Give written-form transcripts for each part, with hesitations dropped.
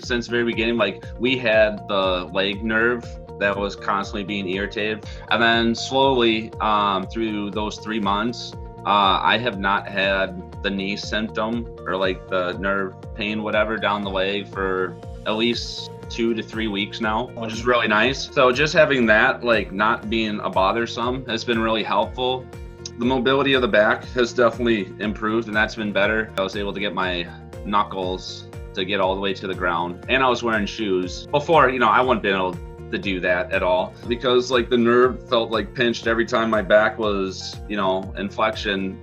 Since the very beginning, like we had the leg nerve that was constantly being irritated. And then slowly through those 3 months, I have not had the knee symptom or like the nerve pain, whatever, down the leg for at least 2 to 3 weeks now, which is really nice. So just having that, like not being a bothersome, has been really helpful. The mobility of the back has definitely improved, and that's been better. I was able to get my knuckles to get all the way to the ground, and I was wearing shoes. Before, I wouldn't be able to do that at all because like the nerve felt like pinched every time my back was, in flexion,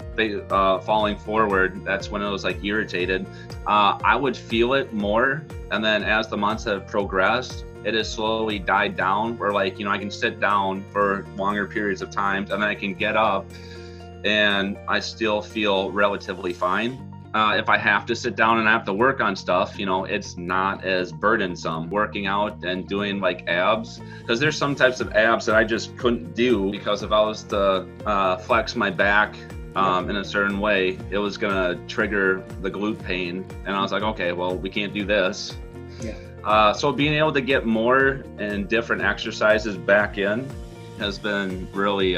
falling forward. That's when it was like irritated. I would feel it more, and then as the months have progressed, it has slowly died down where like, I can sit down for longer periods of time and then I can get up and I still feel relatively fine. If I have to sit down and I have to work on stuff, it's not as burdensome. Working out and doing like abs, because there's some types of abs that I just couldn't do because if I was to flex my back in a certain way, it was gonna trigger the glute pain. And I was like, okay, well, we can't do this. So being able to get more and different exercises back in has been really,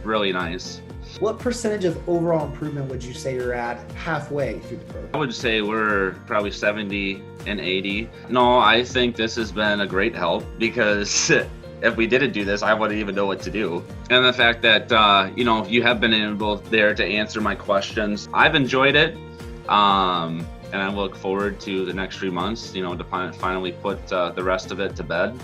really nice. What percentage of overall improvement would you say you're at halfway through the program? I would say we're probably 70 and 80. No, I think this has been a great help because if we didn't do this, I wouldn't even know what to do. And the fact that, you have been able there to answer my questions. I've enjoyed it. And I look forward to the next 3 months, to finally put the rest of it to bed.